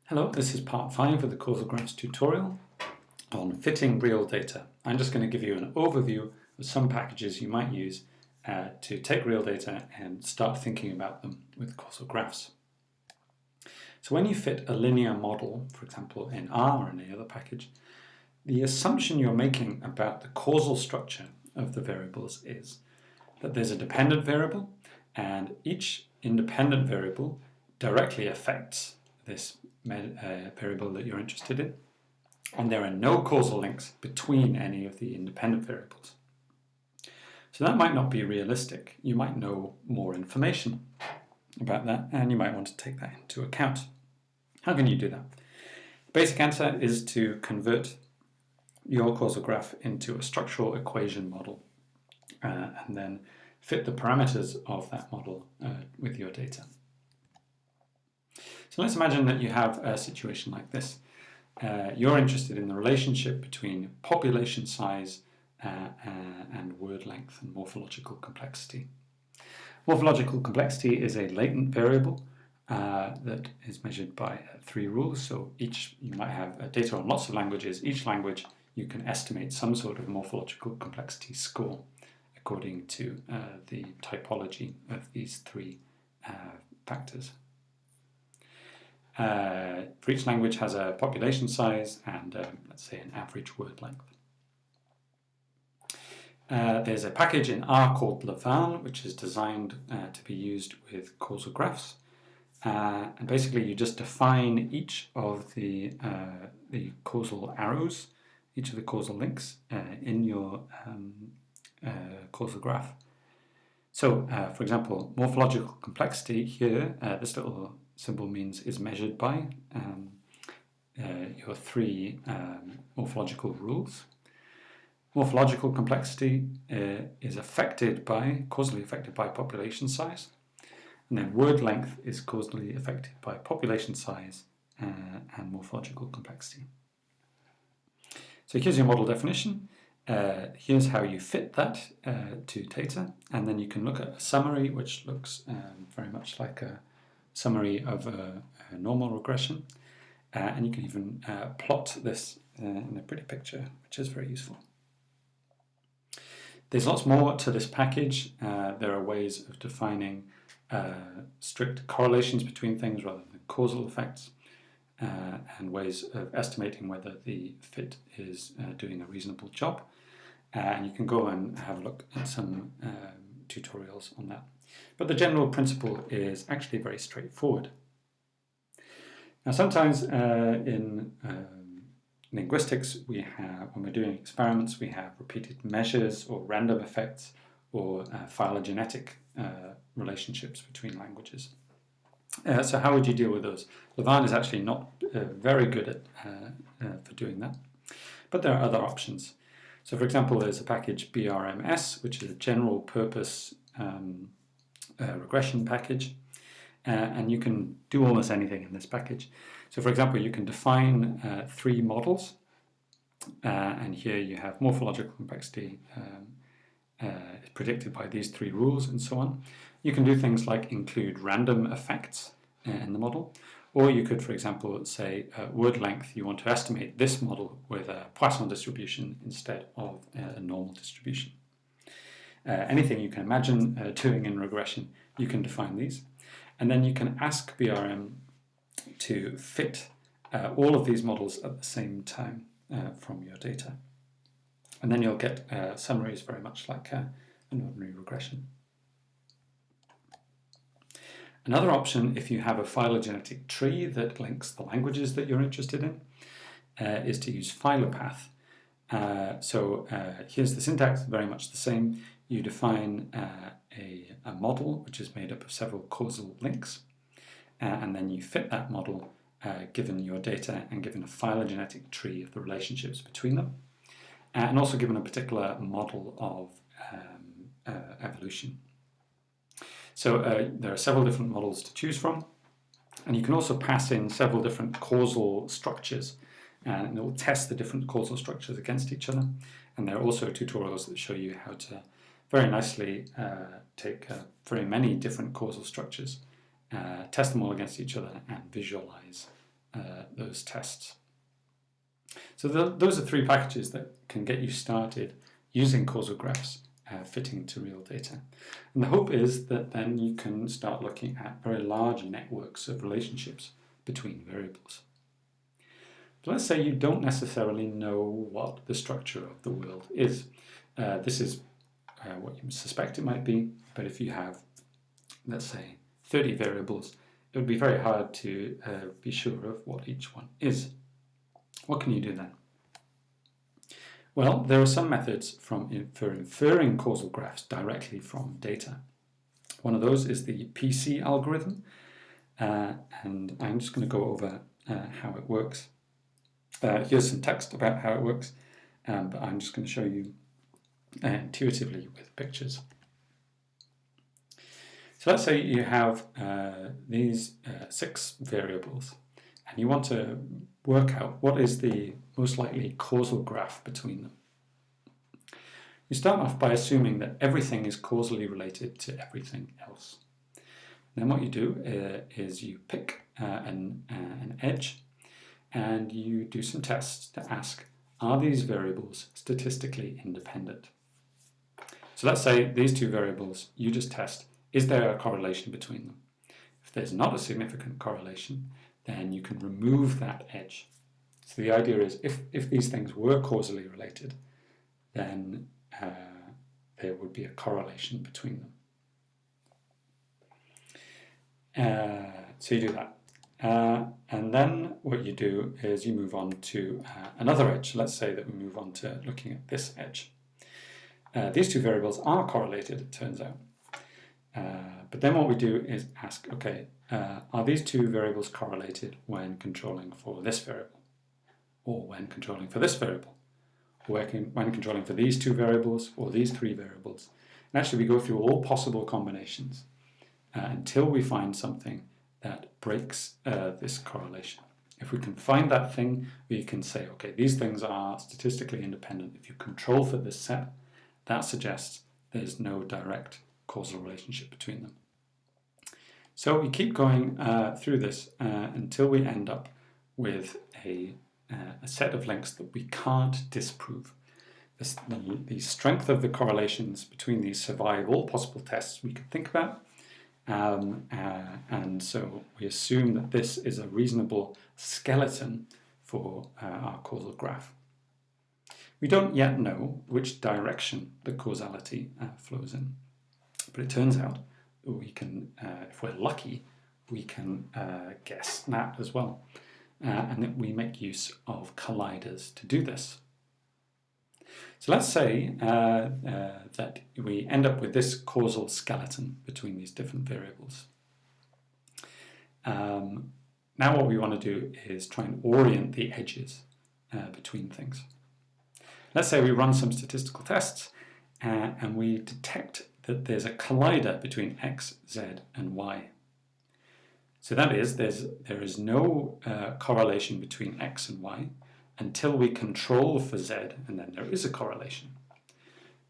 Hello, this is part 5 of the Causal Graphs tutorial on fitting real data. I'm just going to give you an overview of some packages you might use to take real data and start thinking about them with causal graphs. So when you fit a linear model, for example in R or any other package, the assumption you're making about the causal structure of the variables is that there's a dependent variable and each independent variable directly affects this variable that you're interested in, and there are no causal links between any of the independent variables. So that might not be realistic. You might know more information about that, and you might want to take that into account. How can you do that? The basic answer is to convert your causal graph into a structural equation model and then fit the parameters of that model with your data. So let's imagine that you have a situation like this. You're interested in the relationship between population size and word length and morphological complexity. Morphological complexity is a latent variable that is measured by 3 rules. So you might have data on lots of languages. Each language you can estimate some sort of morphological complexity score according to the typology of these 3 factors. For each language has a population size and let's say an average word length. There's a package in R called Linguists, which is designed to be used with causal graphs, and basically you just define each of the causal arrows, each of the causal links in your causal graph. So for example, morphological complexity here, this little symbol means is measured by your 3 morphological rules. Morphological complexity is causally affected by population size, and then word length is causally affected by population size and morphological complexity. So here's your model definition. Here's how you fit that to data, and then you can look at a summary which looks very much like a summary of a normal regression, and you can even plot this in a pretty picture, which is very useful. There's lots more to this package. There are ways of defining strict correlations between things rather than causal effects, and ways of estimating whether the fit is doing a reasonable job. And you can go and have a look at some tutorials on that. But the general principle is actually very straightforward. Now sometimes in linguistics when we're doing experiments, we have repeated measures or random effects or phylogenetic relationships between languages. So how would you deal with those? Linguists is actually not very good for doing that, but there are other options. So for example, there's a package BRMS, which is a general purpose regression package, and you can do almost anything in this package. So for example, you can define 3 models, and here you have morphological complexity predicted by these 3 rules and so on. You can do things like include random effects in the model, or you could, for example, say word length, you want to estimate this model with a Poisson distribution instead of a normal distribution. Anything you can imagine doing in regression, you can define these. And then you can ask BRM to fit all of these models at the same time from your data. And then you'll get summaries very much like an ordinary regression. Another option, if you have a phylogenetic tree that links the languages that you're interested in, is to use philopath. Here's the syntax, very much the same. You define a model which is made up of several causal links, and then you fit that model given your data and given a phylogenetic tree of the relationships between them, and also given a particular model of evolution. So there are several different models to choose from, and you can also pass in several different causal structures, and it will test the different causal structures against each other. And there are also tutorials that show you how to very nicely take very many different causal structures, test them all against each other, and visualize those tests. So those are three packages that can get you started using causal graphs fitting to real data. And the hope is that then you can start looking at very large networks of relationships between variables. So let's say you don't necessarily know what the structure of the world is. This is what you suspect it might be, but if you have, let's say, 30 variables, it would be very hard to be sure of what each one is. What can you do then? Well, there are some methods for inferring causal graphs directly from data. One of those is the PC algorithm, and I'm just going to go over how it works. Here's some text about how it works, but I'm just going to show you intuitively with pictures. So let's say you have these 6 variables, and you want to work out what is the most likely causal graph between them. You start off by assuming that everything is causally related to everything else. Then what you do is you pick an edge, and you do some tests to ask, are these variables statistically independent? So let's say these 2 variables, you just test, is there a correlation between them? If there's not a significant correlation, then you can remove that edge. So the idea is if these things were causally related, then there would be a correlation between them. So you do that. And then what you do is you move on to another edge. Let's say that we move on to looking at this edge. These 2 variables are correlated, it turns out. But then what we do is ask, okay, are these 2 variables correlated when controlling for this variable? Or when controlling for this variable? Or when controlling for these 2 variables or these 3 variables? And actually we go through all possible combinations until we find something that breaks this correlation. If we can find that thing, we can say, okay, these things are statistically independent. If you control for this set, that suggests there's no direct causal relationship between them. So we keep going through this until we end up with a set of links that we can't disprove. The strength of the correlations between these survive all possible tests we could think about, and so we assume that this is a reasonable skeleton for our causal graph. We don't yet know which direction the causality flows in, but it turns out we can, if we're lucky, we can guess that as well, and that we make use of colliders to do this. So let's say that we end up with this causal skeleton between these different variables. Now what we want to do is try and orient the edges between things. Let's say we run some statistical tests and we detect that there's a collider between x, z, and y. So that is, there is no correlation between x and y until we control for z, and then there is a correlation.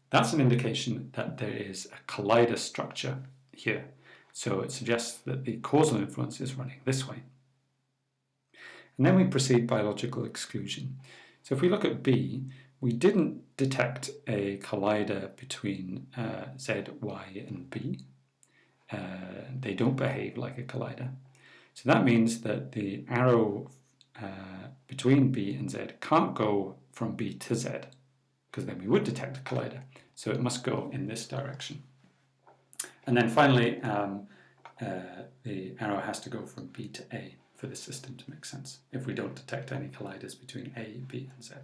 That's an indication that there is a collider structure here. So it suggests that the causal influence is running this way. And then we proceed by logical exclusion. So if we look at B, we didn't detect a collider between Z, Y, and B. They don't behave like a collider. So that means that the arrow between B and Z can't go from B to Z, because then we would detect a collider. So it must go in this direction. And then finally, the arrow has to go from B to A for the system to make sense, if we don't detect any colliders between A, B, and Z.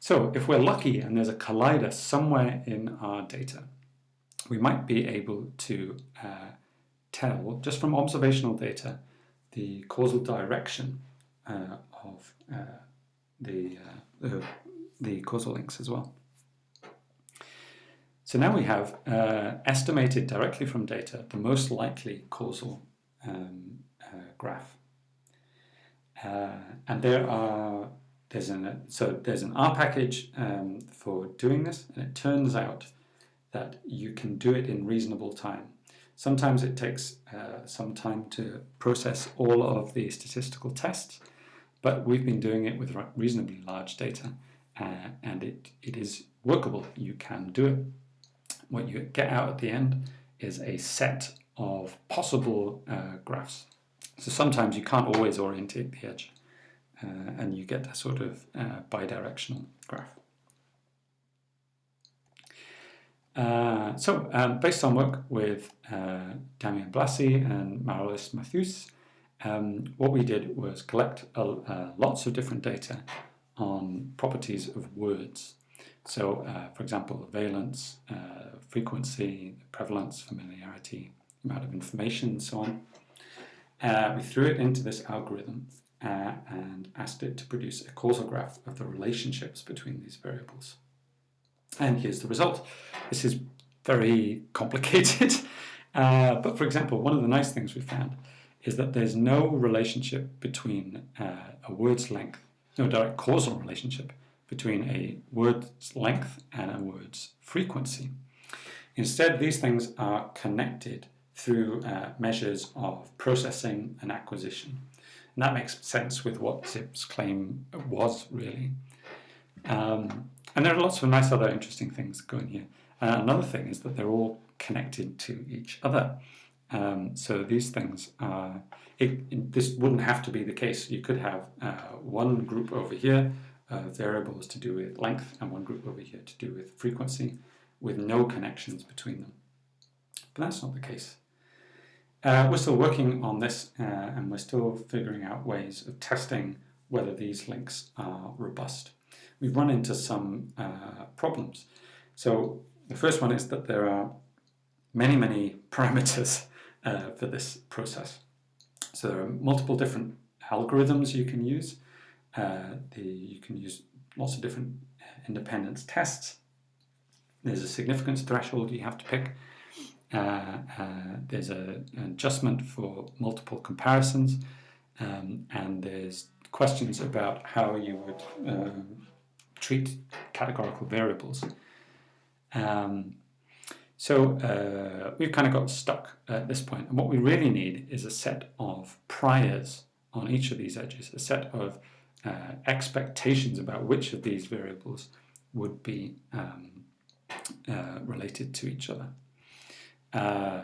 So if we're lucky and there's a collider somewhere in our data, we might be able to tell, just from observational data, the causal direction of the causal links as well. So now we have estimated directly from data the most likely causal graph. And there's an R package for doing this, and it turns out that you can do it in reasonable time. Sometimes it takes some time to process all of the statistical tests, but we've been doing it with reasonably large data, and it is workable. You can do it. What you get out at the end is a set of possible graphs. So sometimes you can't always orientate the edge, and you get a sort of bidirectional graph. Based on work with Damien Blassi and Maathuis, what we did was collect lots of different data on properties of words. So, for example, valence, frequency, prevalence, familiarity, amount of information, and so on. We threw it into this algorithm and asked it to produce a causal graph of the relationships between these variables. And here's the result. This is very complicated, but for example, one of the nice things we found is that there's no relationship between a word's length, no direct causal relationship between a word's length and a word's frequency. Instead, these things are connected through measures of processing and acquisition. And that makes sense with what Zipf's claim was, really. And there are lots of nice other interesting things going here. Another thing is that they're all connected to each other. So these things are, this wouldn't have to be the case. You could have one group over here of variables to do with length and one group over here to do with frequency with no connections between them. But that's not the case. We're still working on this and we're still figuring out ways of testing whether these links are robust. We've run into some problems. So the first one is that there are many parameters for this process. So there are multiple different algorithms you can use. You can use lots of different independence tests. There's a significance threshold you have to pick. There's an adjustment for multiple comparisons, and there's questions about how you would treat categorical variables. We've kind of got stuck at this point, and what we really need is a set of priors on each of these edges, a set of expectations about which of these variables would be related to each other.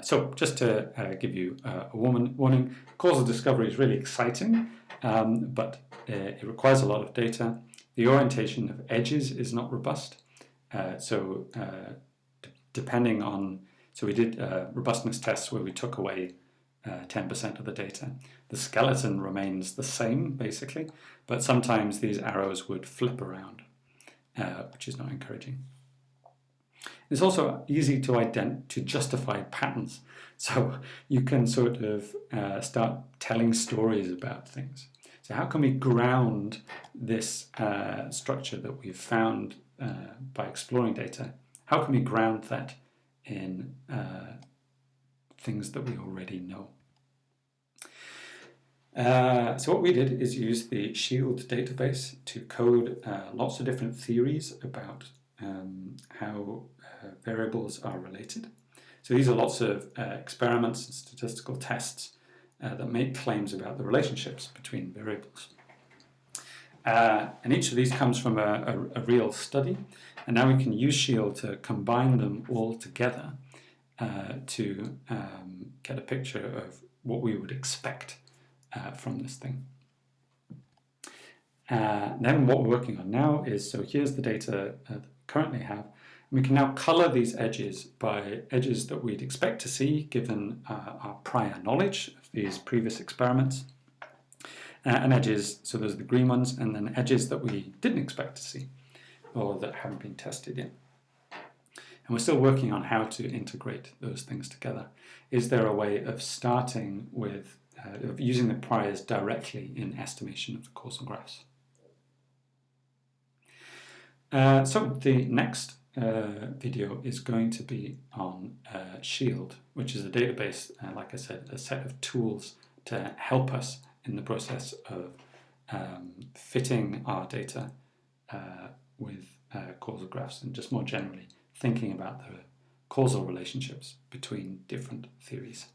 So just to give you a warning, causal discovery is really exciting, but it requires a lot of data. The orientation of edges is not robust. Depending on, so we did robustness tests where we took away 10% of the data. The skeleton remains the same, basically, but sometimes these arrows would flip around, which is not encouraging. It's also easy to justify patterns. So you can sort of start telling stories about things. So how can we ground this structure that we've found by exploring data? How can we ground that in things that we already know? So what we did is use the SHIELD database to code lots of different theories about how variables are related. So these are lots of experiments and statistical tests that make claims about the relationships between variables. And each of these comes from a real study, and now we can use SHIELD to combine them all together to get a picture of what we would expect from this thing. Then what we're working on now is, so here's the data that we currently have. We can now color these edges by edges that we'd expect to see given our prior knowledge of these previous experiments. And edges, so those are the green ones, and then edges that we didn't expect to see or that haven't been tested yet. And we're still working on how to integrate those things together. Is there a way of starting with, of using the priors directly in estimation of the causal graphs? So the next video is going to be on SHIELD, which is a database, like I said, a set of tools to help us in the process of fitting our data with causal graphs and just more generally thinking about causal relationships between different theories.